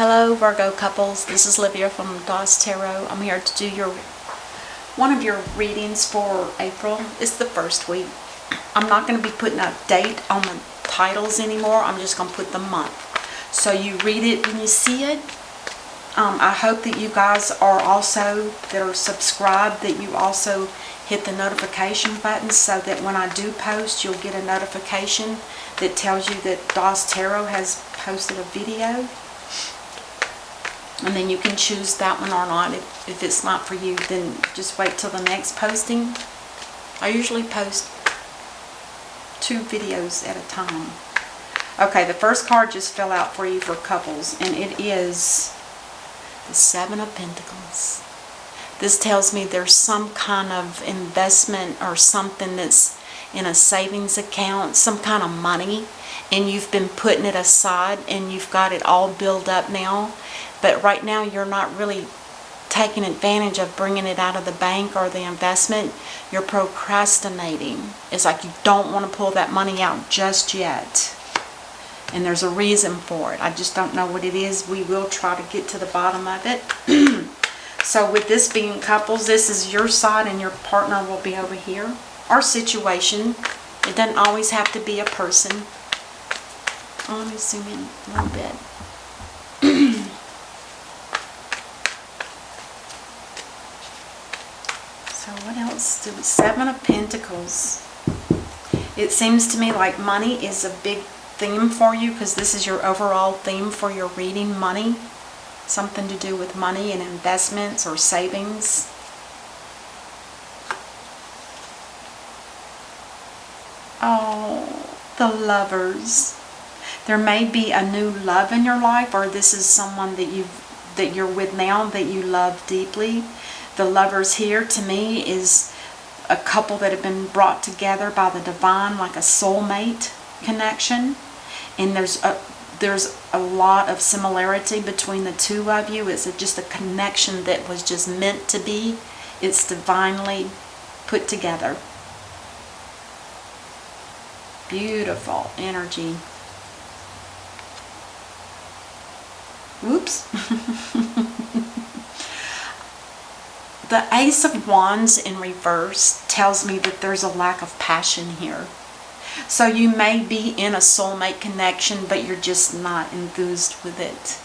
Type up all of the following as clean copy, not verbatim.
Hello Virgo couples, this is Livia from DOS Tarot. I'm here to do one of your readings for April. It's the first week. I'm not going to be putting a date on the titles anymore. I'm just going to put the month. So you read it when you see it. I hope that you guys are also, that are subscribed, that you also hit the notification button so that when I do post, you'll get a notification that tells you that DOS Tarot has posted a video. And then you can choose that one or not. If it's not for you, then just wait till the next posting. I usually post 2 videos at a time. Okay, the first card just fell out for you for couples, and it is the 7 of Pentacles. This tells me there's some kind of investment or something that's in a savings account, some kind of money, and you've been putting it aside and you've got it all built up now. But right now you're not really taking advantage of bringing it out of the bank or the investment. You're procrastinating. It's like you don't want to pull that money out just yet. And there's a reason for it. I just don't know what it is. We will try to get to the bottom of it. So with this being couples, this is your side and your partner will be over here. Our situation. It doesn't always have to be a person. Let me zoom in a little bit. So what else? 7 of Pentacles. It seems to me like money is a big theme for you, because this is your overall theme for your reading, money. Something to do with money and investments or savings. Oh, the Lovers. There may be a new love in your life, or this is someone that you're with now that you love deeply. The Lovers here to me is a couple that have been brought together by the divine, like a soulmate connection. And there's a lot of similarity between the two of you. It's just a connection that was just meant to be. It's divinely put together. Beautiful energy. Oops. The Ace of Wands in reverse tells me that there's a lack of passion here. So you may be in a soulmate connection, but you're just not enthused with it.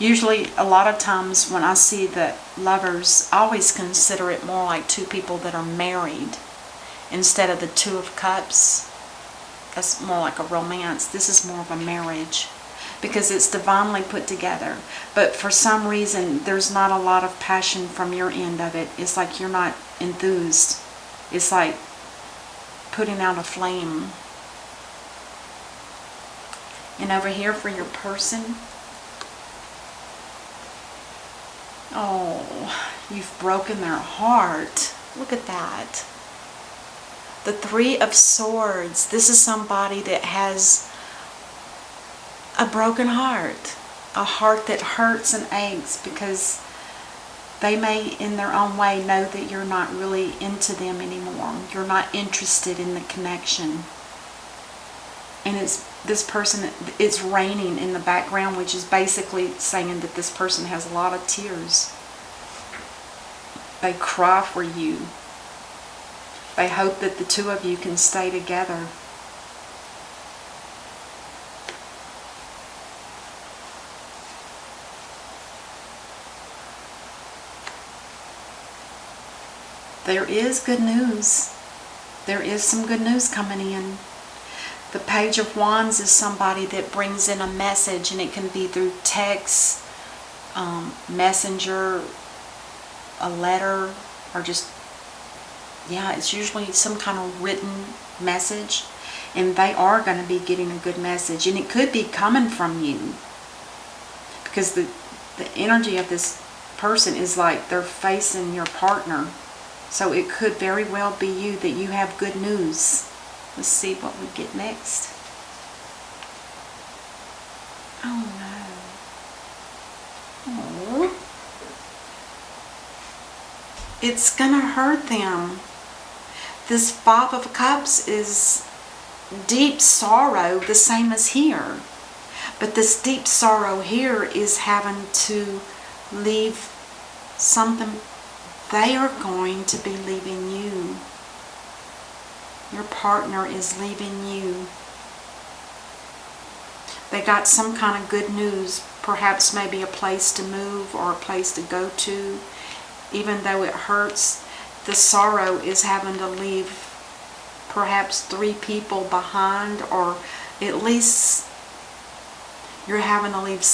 Usually, a lot of times when I see the Lovers, I always consider it more like 2 people that are married instead of the 2 of Cups. That's more like a romance. This is more of a marriage, because it's divinely put together. But for some reason, there's not a lot of passion from your end of it. It's like you're not enthused. It's like putting out a flame. And over here for your person, oh, you've broken their heart. Look at that. The 3 of Swords. This is somebody that has a broken heart, a heart that hurts and aches because they may in their own way know that you're not really into them anymore. You're not interested in the connection. And it's this person, it's raining in the background, which is basically saying that this person has a lot of tears. They cry for you. They hope that the 2 of you can stay together. There is good news. There is some good news coming in. The Page of Wands is somebody that brings in a message, and it can be through text, messenger, a letter, or just, yeah, it's usually some kind of written message. And they are going to be getting a good message. And it could be coming from you, because the energy of this person is like they're facing your partner. So it could very well be you, that you have good news. Let's see what we get next. Oh no. Oh. It's gonna hurt them. This 5 of Cups is deep sorrow, the same as here. But this deep sorrow here is having to leave something. They are going to be leaving you. Your partner is leaving you. They got some kind of good news, perhaps maybe a place to move or a place to go to. Even though it hurts, the sorrow is having to leave perhaps 3 people behind, or at least you're having to leave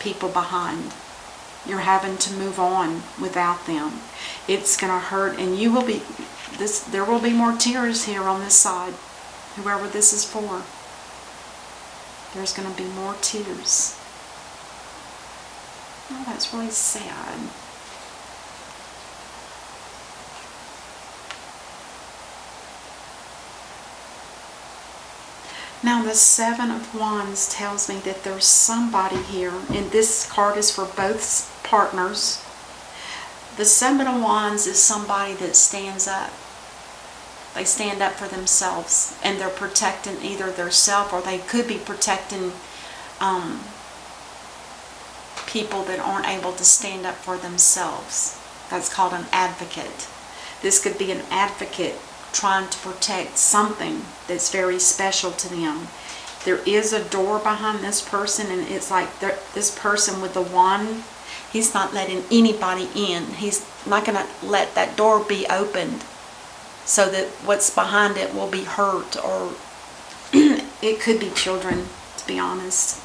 people behind. You're having to move on without them. It's going to hurt, and you will be, there will be more tears here on this side, whoever this is for. There's going to be more tears. Oh, that's really sad. Now the 7 of Wands tells me that there's somebody here, and this card is for both partners. The 7 of Wands is somebody that stands up. They stand up for themselves, and they're protecting either themselves, or they could be protecting people that aren't able to stand up for themselves. That's called an advocate. This could be an advocate trying to protect something that's very special to them. There is a door behind this person, and it's like this person with the wand, he's not letting anybody in. He's not going to let that door be opened so that what's behind it will be hurt, or it could be children, to be honest.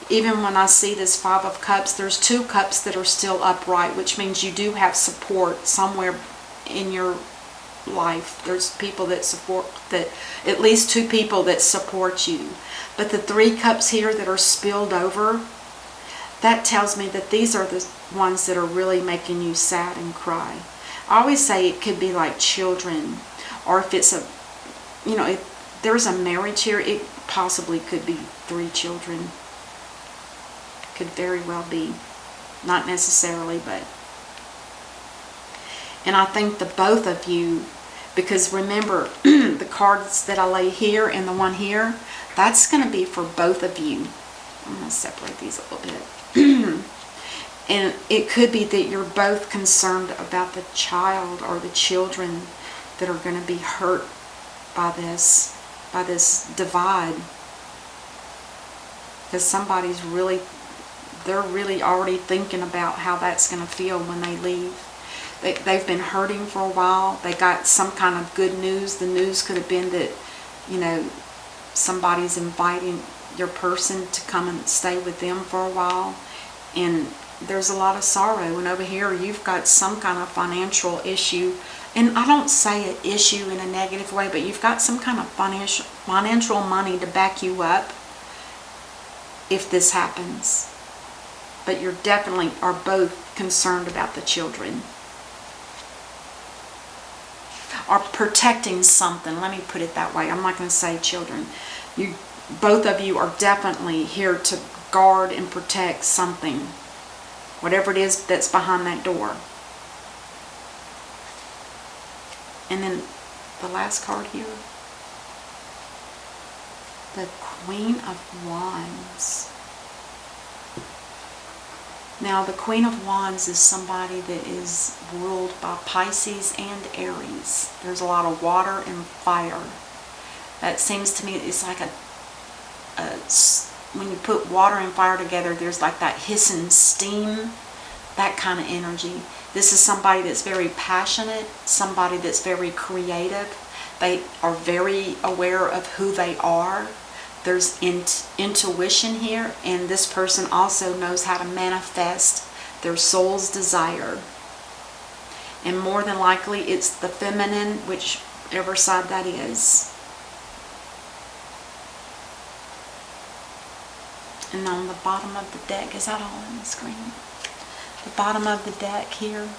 Even when I see this 5 of Cups, there's 2 cups that are still upright, which means you do have support somewhere in your life. There's people that support, that at least 2 people that support you. But the 3 cups here that are spilled over, that tells me that these are the ones that are really making you sad and cry. I always say it could be like children, or if it's a, if there's a marriage here, it possibly could be 3 children. Could very well be. Not necessarily, but. And I think the both of you, because remember, the cards that I lay here and the one here, that's going to be for both of you. I'm going to separate these a little bit. And it could be that you're both concerned about the child or the children that are going to be hurt by this divide. Because somebody's really, they're really already thinking about how that's going to feel when they leave. They've been hurting for a while. They got some kind of good news. The news could have been that, somebody's inviting your person to come and stay with them for a while. And there's a lot of sorrow. And over here, you've got some kind of financial issue. And I don't say an issue in a negative way, but you've got some kind of financial money to back you up if this happens. But you definitely are both concerned about the children. Or protecting something. Let me put it that way. I'm not going to say children. Both of you are definitely here to guard and protect something. Whatever it is that's behind that door. And then the last card here. The Queen of Wands. Now, the Queen of Wands is somebody that is ruled by Pisces and Aries. There's a lot of water and fire. That seems to me, it's like when you put water and fire together, there's like that hissing steam, that kind of energy. This is somebody that's very passionate, somebody that's very creative. They are very aware of who they are. There's intuition here, and this person also knows how to manifest their soul's desire. And more than likely, it's the feminine, whichever side that is. And on the bottom of the deck, is that all on the screen? The bottom of the deck here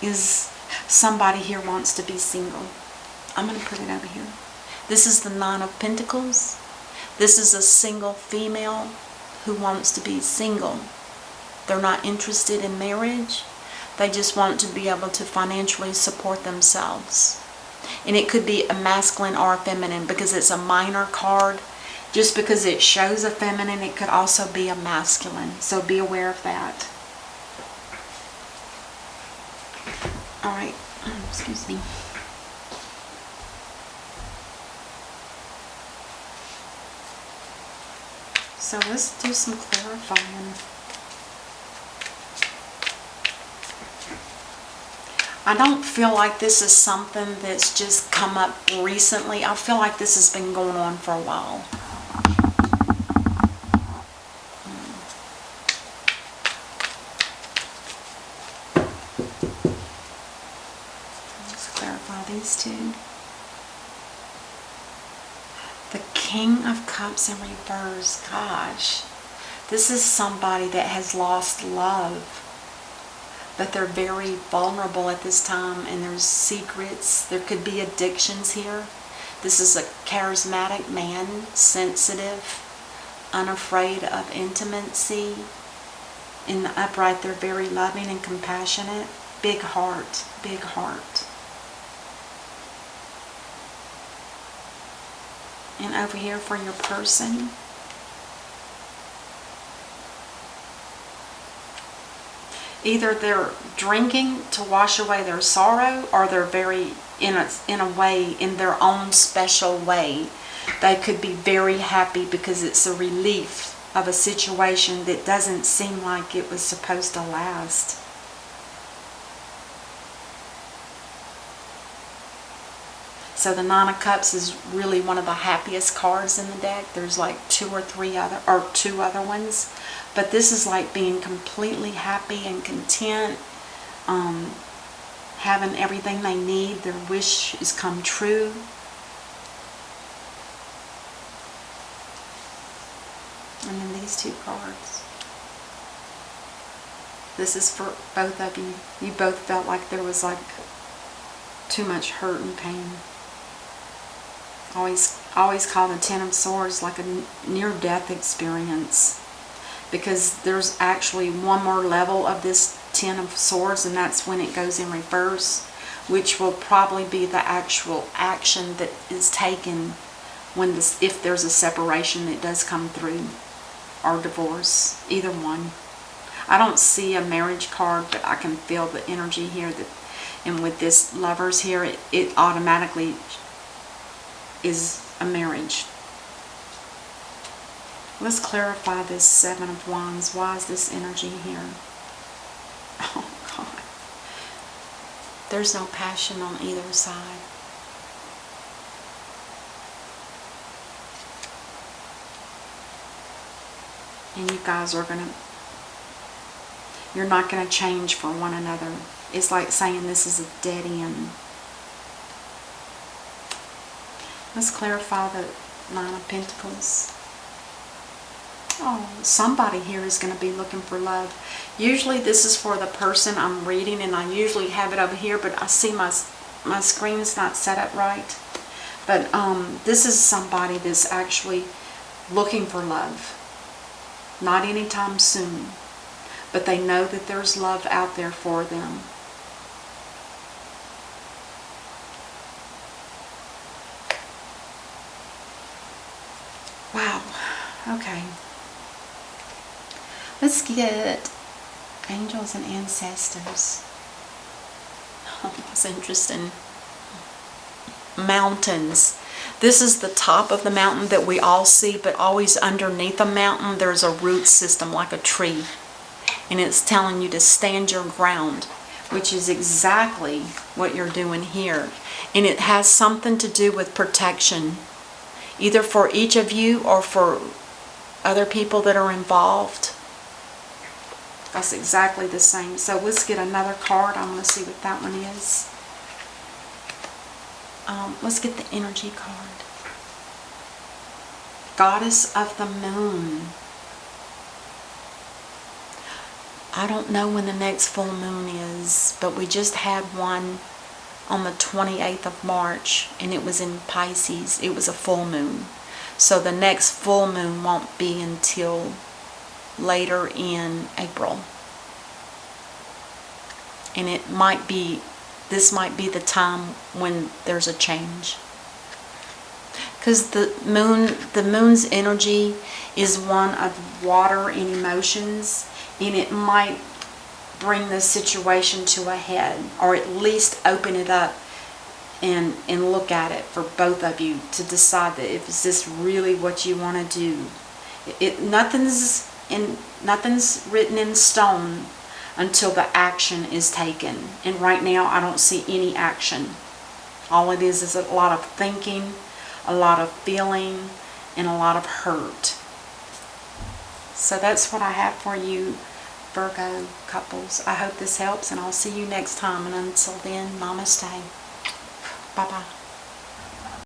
is somebody here wants to be single. I'm going to put it over here. This is the 9 of Pentacles. This is a single female who wants to be single. They're not interested in marriage. They just want to be able to financially support themselves. And it could be a masculine or a feminine, because it's a minor card. Just because it shows a feminine, it could also be a masculine. So be aware of that. All right. Excuse me. So let's do some clarifying. I don't feel like this is something that's just come up recently. I feel like this has been going on for a while. Let's clarify these two. The King of Cups in reverse. Gosh, this is somebody that has lost love. But they're very vulnerable at this time, and there's secrets. There could be addictions here. This is a charismatic man, sensitive, unafraid of intimacy. In the upright, they're very loving and compassionate. Big heart, big heart. And over here for your person, either they're drinking to wash away their sorrow, or they're very, in a way, in their own special way, they could be very happy because it's a relief of a situation that doesn't seem like it was supposed to last. So the Nine of Cups is really one of the happiest cards in the deck. There's like two other ones. But this is like being completely happy and content, having everything they need. Their wish has come true. And then these two cards. This is for both of you. You both felt like there was like too much hurt and pain. Always call the Ten of Swords like a near-death experience, because there's actually one more level of this Ten of Swords, and that's when it goes in reverse, which will probably be the actual action that is taken when if there's a separation that does come through, or divorce, either one. I don't see a marriage card, but I can feel the energy here, and with this Lovers here, it automatically is a marriage. Let's clarify this Seven of Wands. Why is this energy here? Oh God. There's no passion on either side. And you guys are you're not going to change for one another. It's like saying this is a dead end. Let's clarify the Nine of Pentacles. Oh, somebody here is going to be looking for love. Usually this is for the person I'm reading, and I usually have it over here, but I see my screen's not set up right. But this is somebody that's actually looking for love. Not anytime soon, but they know that there's love out there for them. Wow. Okay. Let's get angels and ancestors. Oh, that's interesting. Mountains. This is the top of the mountain that we all see, but always underneath the mountain there's a root system like a tree. And it's telling you to stand your ground, which is exactly what you're doing here. And it has something to do with protection, either for each of you or for other people that are involved. That's exactly the same. So let's get another card. I want to see what that one is. Let's get the energy card. Goddess of the Moon. I don't know when the next full moon is, but we just had one on the 28th of March, and it was in Pisces. It was a full moon. So the next full moon won't be until later in April. And it might be, this might be the time when there's a change. Because the moon's energy is one of water and emotions, and it might bring the situation to a head, or at least open it up and look at it for both of you to decide that if is this really what you want to do. Nothing's written in stone until the action is taken, and right now I don't see any action. All it is a lot of thinking, a lot of feeling, and a lot of hurt. So that's what I have for you, Virgo couples. I hope this helps, and I'll see you next time. And until then, namaste. Bye-bye.